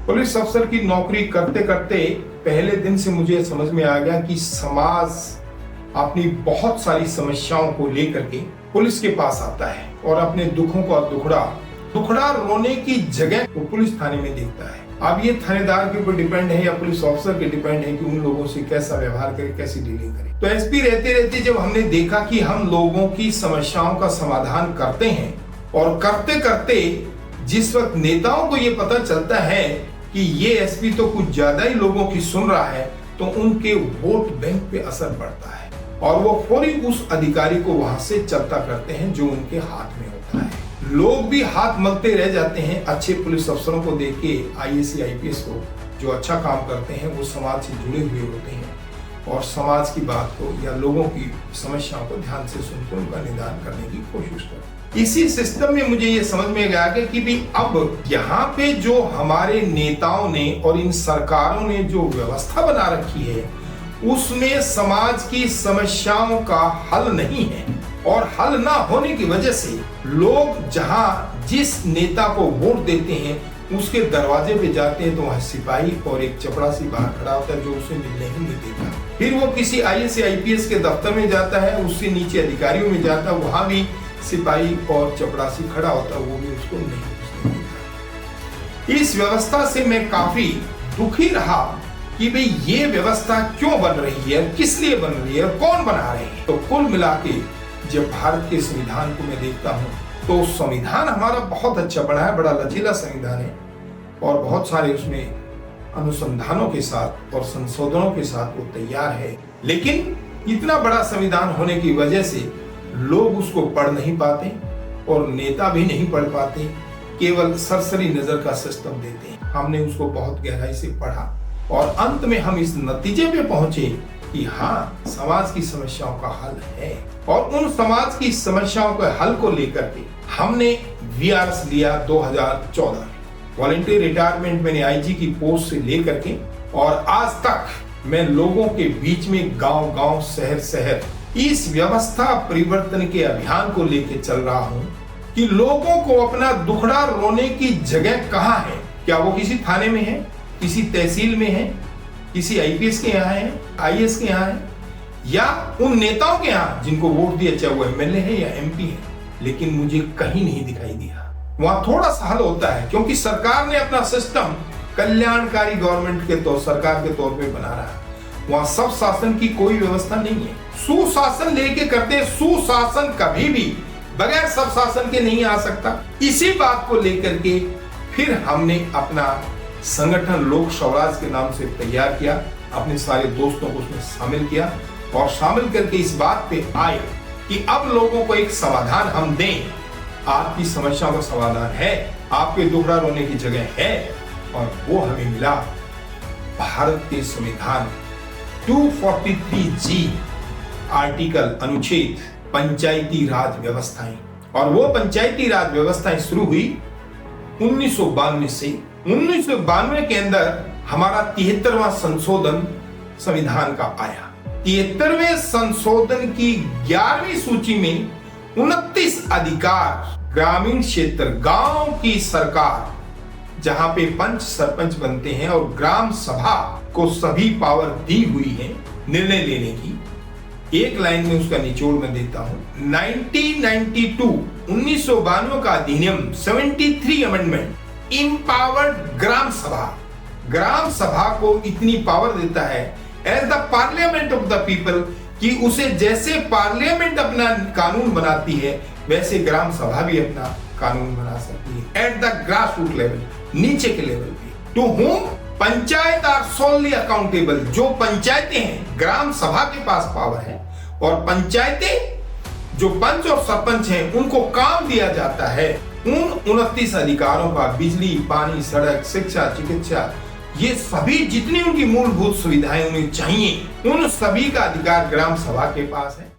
Police अफसर की नौकरी करते करते पहले दिन से मुझे समझ में आ गया कि समाज अपनी बहुत सारी समस्याओं को लेकर के पुलिस के पास आता है और अपने दुखों का दुखड़ा रोने की जगह वो पुलिस थाने में देखता है। अब ये थानेदार के ऊपर डिपेंड है या पुलिस ऑफिसर के डिपेंड है कि उन लोगों से कैसा व्यवहार करे, कैसी डीलिंग करे। तो एसपी रहते रहते जब हमने देखा कि हम लोगों की समस्याओं का समाधान करते हैं और करते करते जिस वक्त नेताओं को ये पता चलता है कि ये एसपी तो कुछ ज्यादा ही लोगों की सुन रहा है, तो उनके वोट बैंक पे असर पड़ता है और वो फौरी उस अधिकारी को वहां से चलता करते हैं जो उनके हाथ में होता है। लोग भी हाथ मलते रह जाते हैं अच्छे पुलिस अफसरों को देख के, आईएएस आईपीएस को जो अच्छा काम करते हैं, वो समाज से जुड़े हुए होते हैं और समाज की बात को या लोगों की समस्याओं को ध्यान से सुनकर उनका निदान करने की कोशिश करते हैं। इसी सिस्टम में मुझे ये समझ में आ गया कि भी अब यहाँ पे जो हमारे नेताओं ने और इन सरकारों ने जो व्यवस्था बना रखी है उसमें समाज की समस्याओं का हल नहीं है और हल ना होने की वजह से लोग जहां जिस नेता को वोट देते हैं उसके दरवाजे पे जाते हैं तो वहां सिपाही और एक चपरासी बाहर खड़ा होता है जो उसे मिलने ही नहीं देता। फिर वो किसी आईएएस आईपीएस के दफ्तर में जाता है, उससे नीचे अधिकारियों में जाता है, वहां भी सिपाही और चपरासी खड़ा होता है, वो भी उसको नहीं घुसने देता। इस व्यवस्था से मैं काफी दुखी रहा कि भाई ये व्यवस्था क्यों बन रही है, किस लिए बन रही है और कौन बना रहे हैं। तो कुल मिला के जब भारत के संविधान को मैं देखता हूँ तो संविधान हमारा बहुत अच्छा बना है, बड़ा लचीला संविधान है और बहुत सारे उसमें अनुसंधानों के साथ और संशोधनों के साथ वो तैयार है। लेकिन इतना बड़ा संविधान होने की वजह से लोग उसको पढ़ नहीं पाते और नेता भी नहीं पढ़ पाते, केवल सरसरी नजर का सिस्टम देते हैं। हमने उसको बहुत गहराई से पढ़ा और अंत में हम इस नतीजे पे पहुंचे कि हाँ, समाज की समस्याओं का हल है और उन समाज की समस्याओं के हल को लेकर के हमने वीआरएस लिया 2014 में। वॉलंटियर रिटायरमेंट मैंने आईजी की पोस्ट से लेकर के और आज तक मैं लोगों के बीच में गांव-गांव, शहर-शहर इस व्यवस्था परिवर्तन के अभियान को लेकर चल रहा हूं कि लोगों को अपना दुखड़ा रोने की जगह कहां है। क्या वो किसी थाने में है, किसी तहसील में है, किसी आईपीएस के यहाँ है, आईएएस के यहाँ है या उन नेताओं के यहाँ जिनको वोट दिया, चाहे वो एमएलए है या एमपी है। लेकिन मुझे कहीं नहीं दिखाई दिया। वहां थोड़ा सा हल होता है क्योंकि सरकार ने अपना सिस्टम कल्याणकारी गवर्नमेंट के तौर सरकार के तौर पे बना रहा है। वहां सब शासन की कोई व्यवस्था नहीं है। सुशासन लेके करते, सुशासन कभी भी बगैर सब शासन के नहीं आ सकता। इसी बात को लेकर के फिर हमने अपना संगठन लोक स्वराज के नाम से तैयार किया, अपने सारे दोस्तों को उसमें शामिल किया और शामिल करके इस बात पे आए कि अब लोगों को एक समाधान हम दें। आपकी समस्याओं का समाधान है, आपके दुखड़ा रोने की जगह है और वो हमें मिला भारत के संविधान 243G आर्टिकल अनुच्छेद पंचायती राज व्यवस्थाएं। और वो पंचायती राज व्यवस्थाएं शुरू हुई 1992 से। 1992 के अंदर हमारा 73वां संशोधन संविधान का आया। 73वें संशोधन की 11वीं सूची में 29 अधिकार ग्रामीण क्षेत्र, गांव की सरकार जहां पे पंच सरपंच बनते हैं और ग्राम सभा को सभी पावर दी हुई है निर्णय लेने की। एक लाइन में उसका निचोड़ मैं देता हूं। 1992 का अधिनियम 73 अमेंडमेंट इम्पावर्ड ग्राम सभा को इतनी पावर देता है as the parliament of the people कि उसे जैसे पार्लियामेंट अपना कानून बनाती है वैसे ग्राम सभा भी अपना कानून बना सकती है at the grass root level, नीचे के लेवल पे। To whom panchayat are solely accountable, जो पंचायतें हैं ग्राम सभा के पास पावर है और पंचायतें जो पंच और सरपंच हैं उनको काम दिया जाता है उन 29 अधिकारों का, बिजली, पानी, सड़क, शिक्षा, चिकित्सा, ये सभी जितनी उनकी मूलभूत सुविधाएं उन्हें चाहिए उन सभी का अधिकार ग्राम सभा के पास है।